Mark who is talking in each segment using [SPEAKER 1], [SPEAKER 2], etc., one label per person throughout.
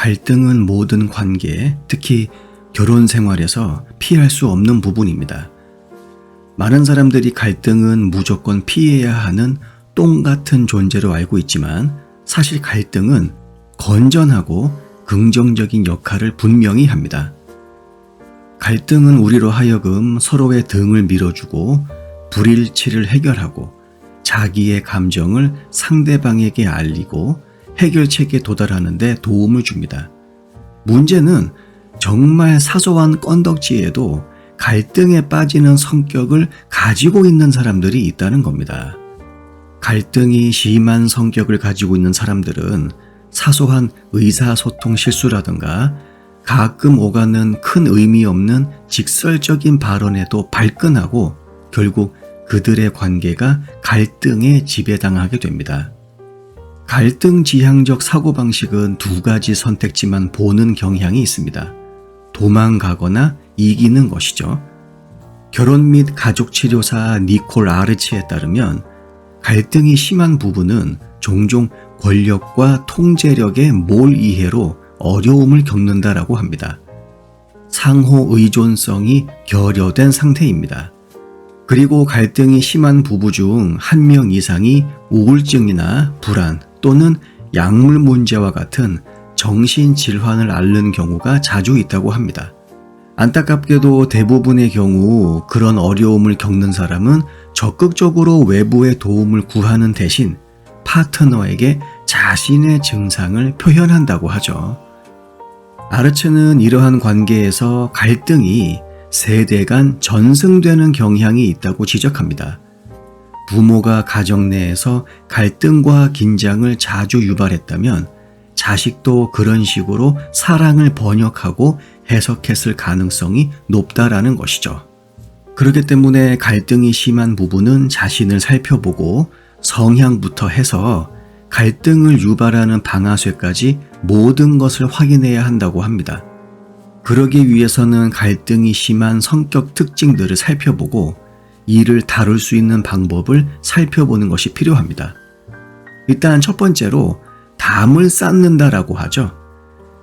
[SPEAKER 1] 갈등은 모든 관계, 특히 결혼 생활에서 피할 수 없는 부분입니다. 많은 사람들이 갈등은 무조건 피해야 하는 똥 같은 존재로 알고 있지만 사실 갈등은 건전하고 긍정적인 역할을 분명히 합니다. 갈등은 우리로 하여금 서로의 등을 밀어주고 불일치를 해결하고 자기의 감정을 상대방에게 알리고 해결책에 도달하는 데 도움을 줍니다. 문제는 정말 사소한 건덕지에도 갈등에 빠지는 성격을 가지고 있는 사람들이 있다는 겁니다. 갈등이 심한 성격을 가지고 있는 사람들은 사소한 의사소통 실수라든가 가끔 오가는 큰 의미 없는 직설적인 발언에도 발끈하고 결국 그들의 관계가 갈등에 지배당하게 됩니다. 갈등 지향적 사고방식은 두 가지 선택지만 보는 경향이 있습니다. 도망가거나 이기는 것이죠. 결혼 및 가족치료사 니콜 아르치에 따르면 갈등이 심한 부부는 종종 권력과 통제력의 몰이해로 어려움을 겪는다라고 합니다. 상호 의존성이 결여된 상태입니다. 그리고 갈등이 심한 부부 중 한 명 이상이 우울증이나 불안 또는 약물 문제와 같은 정신질환을 앓는 경우가 자주 있다고 합니다. 안타깝게도 대부분의 경우 그런 어려움을 겪는 사람은 적극적으로 외부의 도움을 구하는 대신 파트너에게 자신의 증상을 표현한다고 하죠. 아르츠는 이러한 관계에서 갈등이 세대 간 전승되는 경향이 있다고 지적합니다. 부모가 가정 내에서 갈등과 긴장을 자주 유발했다면 자식도 그런 식으로 사랑을 번역하고 해석했을 가능성이 높다라는 것이죠. 그렇기 때문에 갈등이 심한 부부는 자신을 살펴보고 성향부터 해서 갈등을 유발하는 방아쇠까지 모든 것을 확인해야 한다고 합니다. 그러기 위해서는 갈등이 심한 성격 특징들을 살펴보고 이를 다룰 수 있는 방법을 살펴보는 것이 필요합니다. 일단 첫 번째로 담을 쌓는다라고 하죠.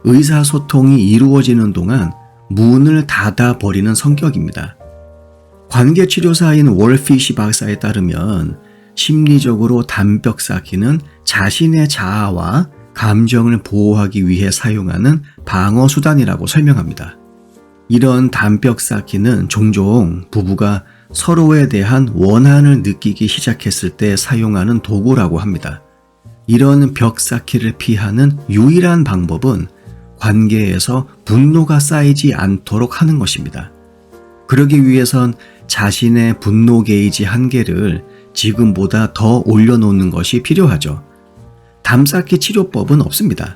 [SPEAKER 1] 의사소통이 이루어지는 동안 문을 닫아버리는 성격입니다. 관계치료사인 월피시 박사에 따르면 심리적으로 담벽 쌓기는 자신의 자아와 감정을 보호하기 위해 사용하는 방어수단이라고 설명합니다. 이런 담벽 쌓기는 종종 부부가 서로에 대한 원한을 느끼기 시작했을 때 사용하는 도구라고 합니다. 이런 벽 쌓기를 피하는 유일한 방법은 관계에서 분노가 쌓이지 않도록 하는 것입니다. 그러기 위해선 자신의 분노 게이지 한계를 지금보다 더 올려놓는 것이 필요하죠. 담쌓기 치료법은 없습니다.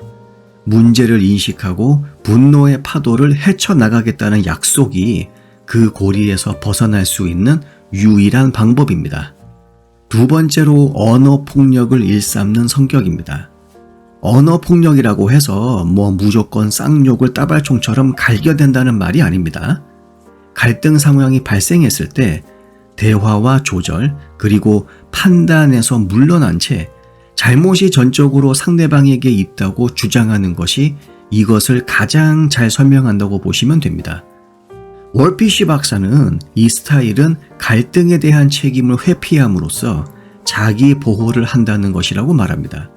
[SPEAKER 1] 문제를 인식하고 분노의 파도를 헤쳐나가겠다는 약속이 그 고리에서 벗어날 수 있는 유일한 방법입니다. 두 번째로 언어폭력을 일삼는 성격입니다. 언어폭력이라고 해서 무조건 쌍욕을 따발총처럼 갈겨댄다는 말이 아닙니다. 갈등 상황이 발생했을 때 대화와 조절 그리고 판단에서 물러난 채 잘못이 전적으로 상대방에게 있다고 주장하는 것이 이것을 가장 잘 설명한다고 보시면 됩니다. 월피시 박사는 이 스타일은 갈등에 대한 책임을 회피함으로써 자기 보호를 한다는 것이라고 말합니다.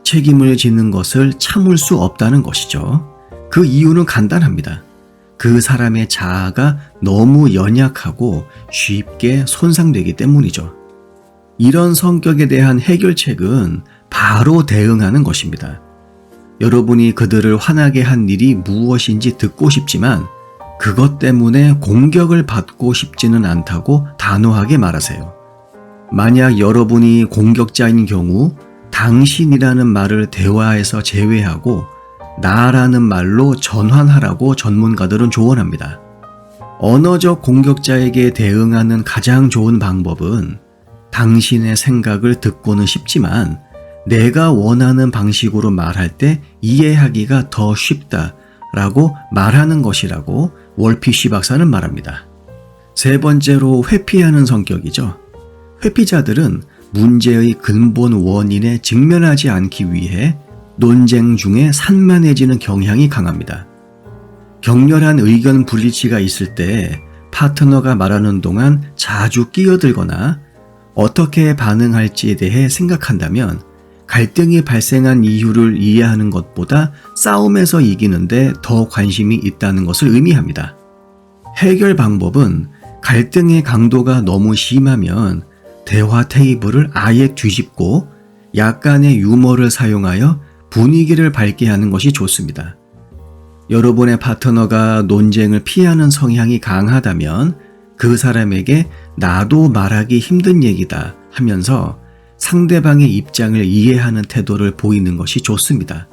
[SPEAKER 1] 책임을 지는 것을 참을 수 없다는 것이죠. 그 이유는 간단합니다. 그 사람의 자아가 너무 연약하고 쉽게 손상되기 때문이죠. 이런 성격에 대한 해결책은 바로 대응하는 것입니다. 여러분이 그들을 화나게 한 일이 무엇인지 듣고 싶지만 그것 때문에 공격을 받고 싶지는 않다고 단호하게 말하세요. 만약 여러분이 공격자인 경우 당신이라는 말을 대화에서 제외하고 나라는 말로 전환하라고 전문가들은 조언합니다. 언어적 공격자에게 대응하는 가장 좋은 방법은 당신의 생각을 듣고는 싶지만 내가 원하는 방식으로 말할 때 이해하기가 더 쉽다라고 말하는 것이라고 월피시 박사는 말합니다. 세 번째로 회피하는 성격이죠. 회피자들은 문제의 근본 원인에 직면하지 않기 위해 논쟁 중에 산만해지는 경향이 강합니다. 격렬한 의견 불일치가 있을 때 파트너가 말하는 동안 자주 끼어들거나 어떻게 반응할지에 대해 생각한다면 갈등이 발생한 이유를 이해하는 것보다 싸움에서 이기는데 더 관심이 있다는 것을 의미합니다. 해결 방법은 갈등의 강도가 너무 심하면 대화 테이블을 아예 뒤집고 약간의 유머를 사용하여 분위기를 밝게 하는 것이 좋습니다. 여러분의 파트너가 논쟁을 피하는 성향이 강하다면 그 사람에게 나도 말하기 힘든 얘기다 하면서 상대방의 입장을 이해하는 태도를 보이는 것이 좋습니다.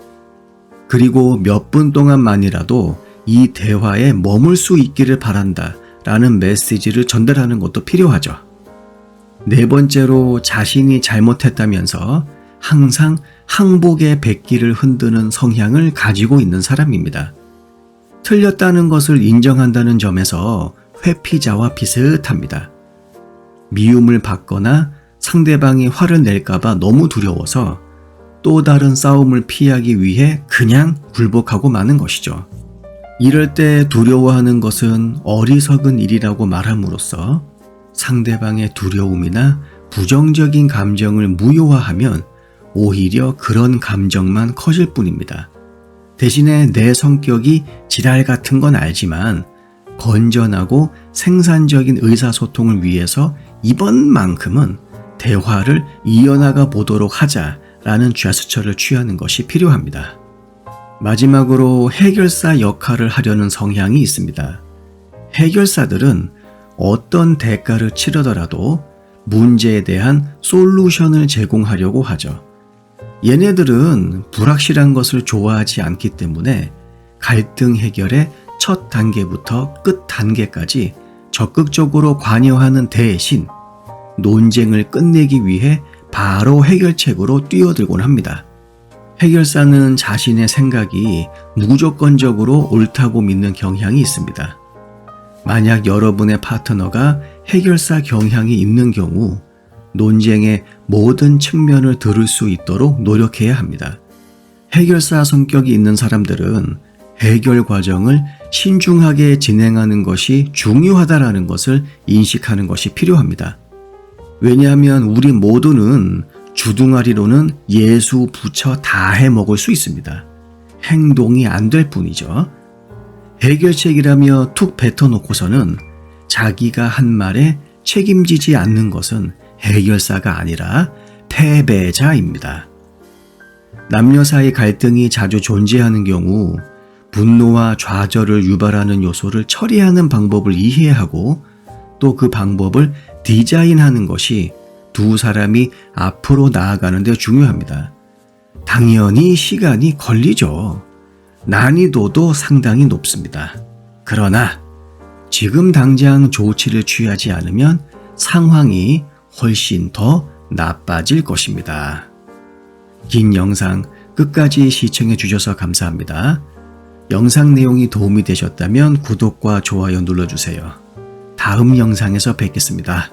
[SPEAKER 1] 그리고 몇 분 동안만이라도 이 대화에 머물 수 있기를 바란다 라는 메시지를 전달하는 것도 필요하죠. 네 번째로 자신이 잘못했다면서 항상 항복의 백기를 흔드는 성향을 가지고 있는 사람입니다. 틀렸다는 것을 인정한다는 점에서 회피자와 비슷합니다. 미움을 받거나 상대방이 화를 낼까봐 너무 두려워서 또 다른 싸움을 피하기 위해 그냥 굴복하고 마는 것이죠. 이럴 때 두려워하는 것은 어리석은 일이라고 말함으로써 상대방의 두려움이나 부정적인 감정을 무효화하면 오히려 그런 감정만 커질 뿐입니다. 대신에 내 성격이 지랄 같은 건 알지만 건전하고 생산적인 의사소통을 위해서 이번만큼은 대화를 이어나가 보도록 하자라는 제스처를 취하는 것이 필요합니다. 마지막으로 해결사 역할을 하려는 성향이 있습니다. 해결사들은 어떤 대가를 치르더라도 문제에 대한 솔루션을 제공하려고 하죠. 얘네들은 불확실한 것을 좋아하지 않기 때문에 갈등 해결의 첫 단계부터 끝 단계까지 적극적으로 관여하는 대신 논쟁을 끝내기 위해 바로 해결책으로 뛰어들곤 합니다. 해결사는 자신의 생각이 무조건적으로 옳다고 믿는 경향이 있습니다. 만약 여러분의 파트너가 해결사 경향이 있는 경우 논쟁의 모든 측면을 들을 수 있도록 노력해야 합니다. 해결사 성격이 있는 사람들은 해결 과정을 신중하게 진행하는 것이 중요하다라는 것을 인식하는 것이 필요합니다. 왜냐하면 우리 모두는 주둥아리로는 예수 부처 다 해먹을 수 있습니다. 행동이 안 될 뿐이죠. 해결책이라며 툭 뱉어놓고서는 자기가 한 말에 책임지지 않는 것은 해결사가 아니라 패배자입니다. 남녀 사이 갈등이 자주 존재하는 경우 분노와 좌절을 유발하는 요소를 처리하는 방법을 이해하고 또 그 방법을 디자인하는 것이 두 사람이 앞으로 나아가는 데 중요합니다. 당연히 시간이 걸리죠. 난이도도 상당히 높습니다. 그러나 지금 당장 조치를 취하지 않으면 상황이 훨씬 더 나빠질 것입니다. 긴 영상 끝까지 시청해 주셔서 감사합니다. 영상 내용이 도움이 되셨다면 구독과 좋아요 눌러주세요. 다음 영상에서 뵙겠습니다.